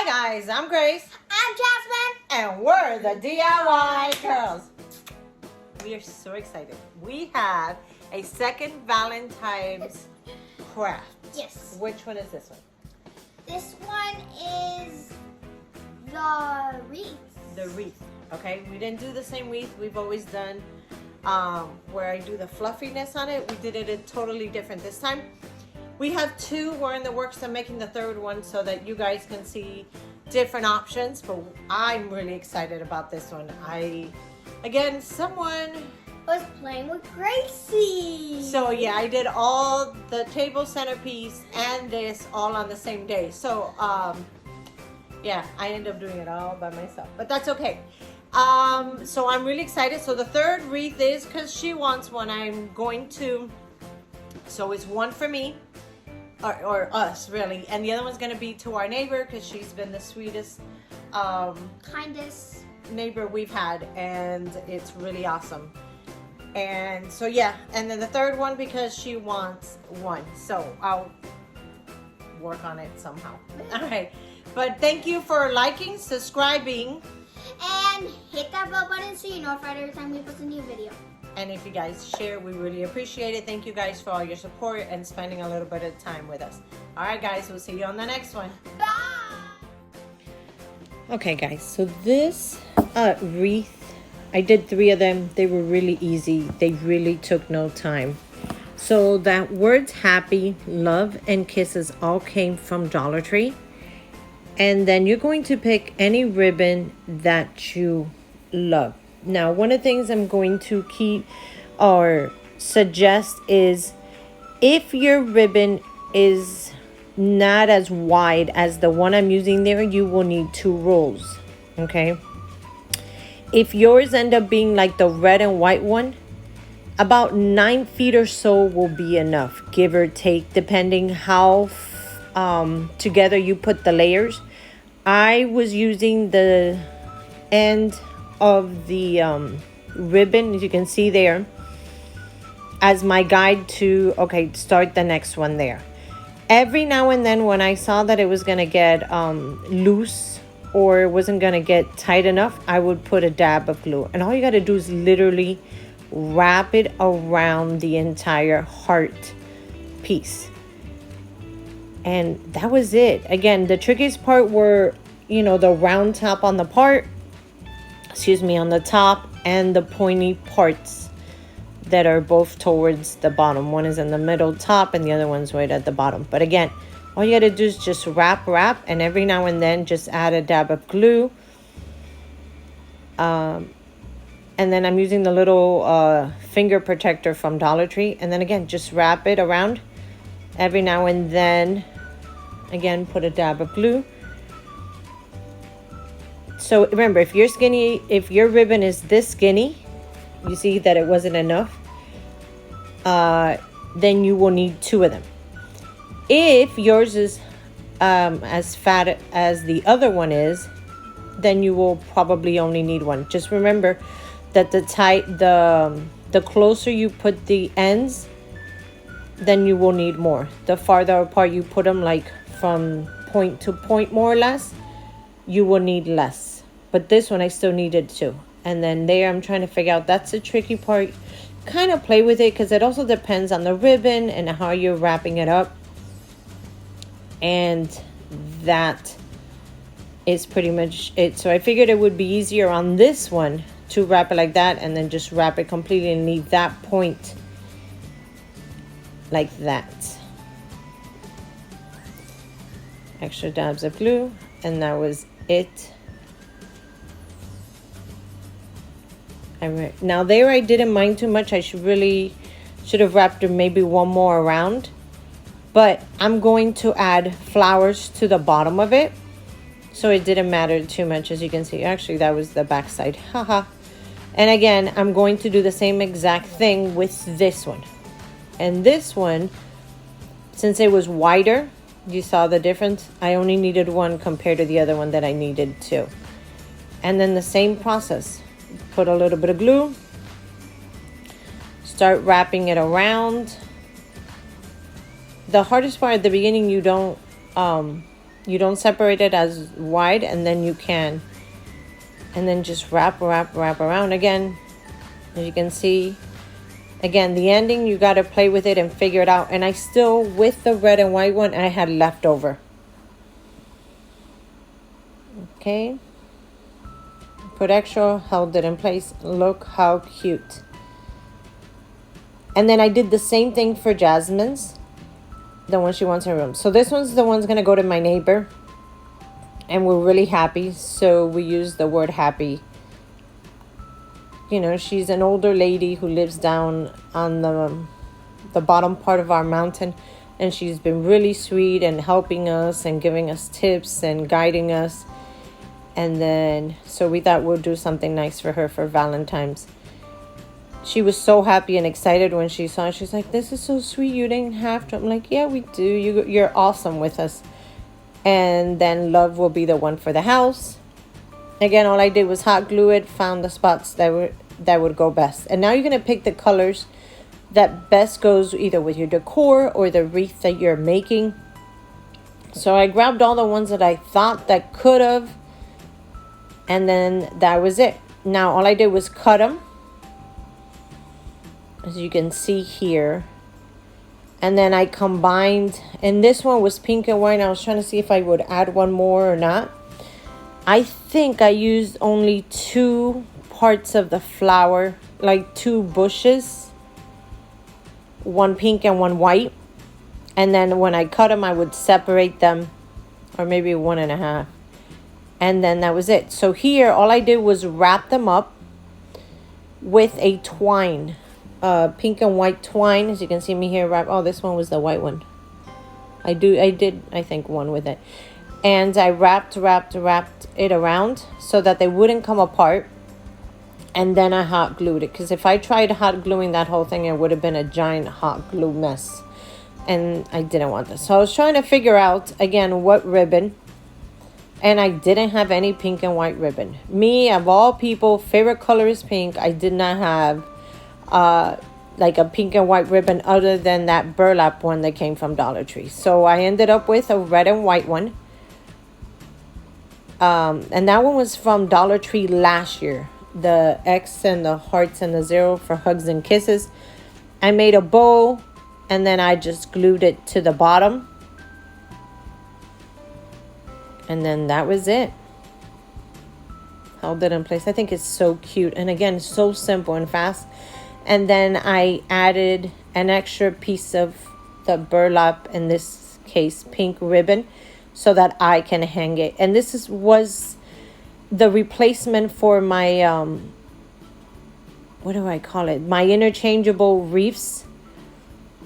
Hi guys, I'm Grace. I'm Jasmine. And we're the DIY Girls. We are so excited. We have a second Valentine's craft. Yes. Which one is this one? This one is the wreath. The wreath. Okay, we didn't do the same wreath we've always done where I do the fluffiness on it. We did it totally different this time. We have two. We're in the works of making the third one so that you guys can see different options, but I'm really excited about this one. Someone was playing with Gracie. So yeah, I did all the table centerpiece and this all on the same day. So yeah, I ended up doing it all by myself, but that's okay. So I'm really excited. So the third wreath is, because she wants one, I'm going to, so it's one for me, or us really, and the other one's going to be to our neighbor, because she's been the sweetest, kindest neighbor we've had, and it's really awesome. And so yeah, and then the third one because she wants one, so I'll work on it somehow. All right, but thank you for liking, subscribing, and hit that bell button so you're notified every time we post a new video. And if you guys share, we really appreciate it. Thank you guys for all your support and spending a little bit of time with us. All right, guys, we'll see you on the next one. Bye! Okay, guys, so this wreath, I did 3 of them. They were really easy. They really took no time. So that words happy, love, and kisses all came from Dollar Tree. And then you're going to pick any ribbon that you love. Now, one of the things I'm going to keep or suggest is, if your ribbon is not as wide as the one I'm using there, you will need 2 rolls, okay? If yours end up being like the red and white one, about 9 feet or so will be enough, give or take, depending how together you put the layers. I was using the end of the ribbon, as you can see there, as my guide to, okay, start the next one there. Every now and then when I saw that it was going to get loose or it wasn't going to get tight enough, I would put a dab of glue. And all you got to do is literally wrap it around the entire heart piece. And that was it. Again, the trickiest part were, you know, the round top on the part, on the top, and the pointy parts that are both towards the bottom. One is in the middle top and the other one's right at the bottom. But again, all you got to do is just wrap, and every now and then just add a dab of glue. And then I'm using the little finger protector from Dollar Tree. And then again, just wrap it around. Every now and then, again, put a dab of glue. So remember, if you're skinny, if your ribbon is this skinny, you see that it wasn't enough, then you will need 2 of them. If yours is as fat as the other one is, then you will probably only need 1. Just remember that the closer you put the ends, then you will need more. The farther apart you put them, like from point to point more or less, you will need less. But this one I still needed 2. And then there I'm trying to figure out, that's the tricky part. Kind of play with it because it also depends on the ribbon and how you're wrapping it up. And that is pretty much it. So I figured it would be easier on this one to wrap it like that and then just wrap it completely and leave that point like that. Extra dabs of glue, and that was it. Now there I didn't mind too much. I should have wrapped maybe 1 more around, but I'm going to add flowers to the bottom of it, so it didn't matter too much. As you can see, actually that was the back side, haha. And again, I'm going to do the same exact thing with this one. And this one, since it was wider, you saw the difference. I only needed 1 compared to the other one that I needed 2. And then the same process. Put a little bit of glue. Start wrapping it around. The hardest part at the beginning, you don't You don't separate it as wide, and then you can. And then just wrap around again. As you can see, again, the ending, you got to play with it and figure it out. And I still, with the red and white one, I had leftover. Okay. Put extra, held it in place. Look how cute. And then I did the same thing for Jasmine's, the one she wants in her room. So this one's the one's going to go to my neighbor. And we're really happy. So we use the word happy. You know, she's an older lady who lives down on the bottom part of our mountain. And she's been really sweet and helping us and giving us tips and guiding us. And then, so we thought we'll do something nice for her for Valentine's. She was so happy and excited when she saw it. She's like, this is so sweet. You didn't have to. I'm like, yeah, we do. You're awesome with us. And then love will be the one for the house. Again, all I did was hot glue it, found the spots that would go best. And now you're going to pick the colors that best goes either with your decor or the wreath that you're making. So I grabbed all the ones that I thought that could have. And then that was it. Now all I did was cut them. As you can see here. And then I combined, and this one was pink and white. I was trying to see if I would add one more or not. I think I used only 2 parts of the flower, like 2 bushes. One pink and one white. And then when I cut them, I would separate them, or maybe 1.5. And then that was it. So here, all I did was wrap them up with a twine. Pink and white twine, as you can see me here wrap. Oh, this one was the white one. I did I think one with it. And I wrapped it around so that they wouldn't come apart. And then I hot glued it, because if I tried hot gluing that whole thing, it would have been a giant hot glue mess. And I didn't want this. So I was trying to figure out again what ribbon. And I didn't have any pink and white ribbon. Me, of all people, favorite color is pink. I did not have like a pink and white ribbon other than that burlap one that came from Dollar Tree. So I ended up with a red and white one. And that one was from Dollar Tree last year. The X and the hearts and the 0 for hugs and kisses. I made a bow and then I just glued it to the bottom. And then that was it. Held it in place. I think it's so cute. And again, so simple and fast. And then I added an extra piece of the burlap, in this case, pink ribbon, so that I can hang it. And this was the replacement for my, what do I call it? My interchangeable wreaths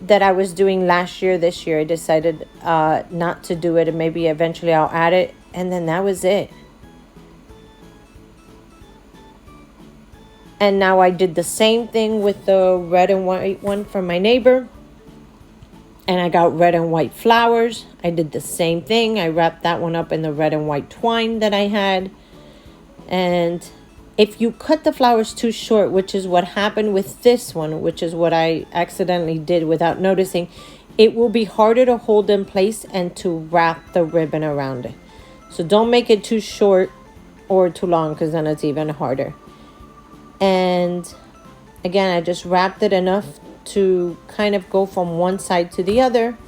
that I was doing last year. This year I decided not to do it, and maybe eventually I'll add it. And then that was it. And now I did the same thing with the red and white one from my neighbor. And I got red and white flowers. I did the same thing. I wrapped that one up in the red and white twine that I had. And if you cut the flowers too short, which is what happened with this one, which is what I accidentally did without noticing, it will be harder to hold in place and to wrap the ribbon around it. So don't make it too short or too long, because then it's even harder. And again, I just wrapped it enough to kind of go from one side to the other.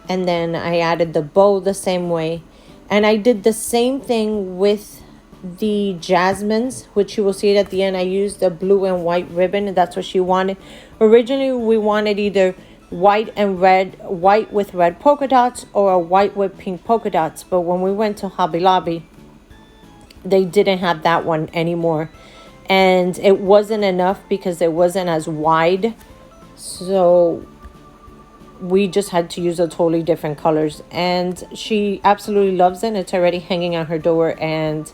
And then I added the bow the same way. And I did the same thing with the jasmines, which you will see it at the end. I used the blue and white ribbon, and that's what she wanted. Originally, we wanted either white and red, white with red polka dots, or a white with pink polka dots. But when we went to Hobby Lobby, they didn't have that one anymore. And it wasn't enough because it wasn't as wide. So we just had to use a totally different colors. And she absolutely loves it. It's already hanging on her door. And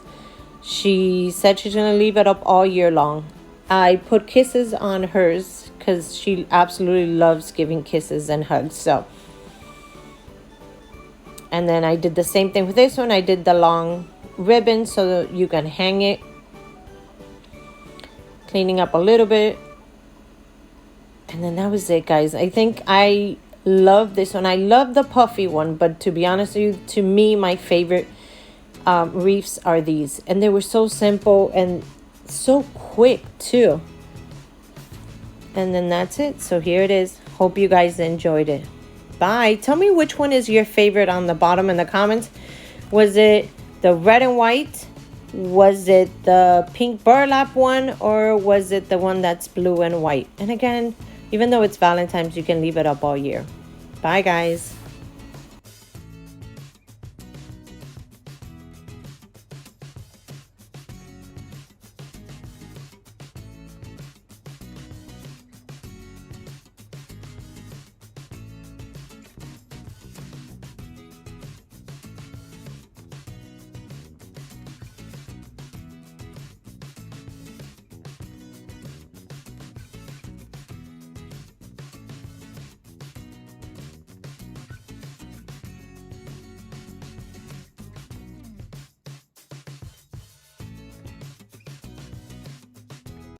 she said she's going to leave it up all year long. I put kisses on hers because she absolutely loves giving kisses and hugs. So, and then I did the same thing with this one. I did the long ribbon so that you can hang it. Cleaning up a little bit. And then that was it, guys. I think I Love this one. I love the puffy one, but to be honest with you, to me, my favorite wreaths are these. And they were so simple and so quick too. And then that's it. So here it is. Hope you guys enjoyed it. Bye. Tell me which one is your favorite on the bottom in the comments. Was it the red and white? Was it the pink burlap one? Or was it the one that's blue and white? And again, even though it's Valentine's, you can leave it up all year. Bye, guys.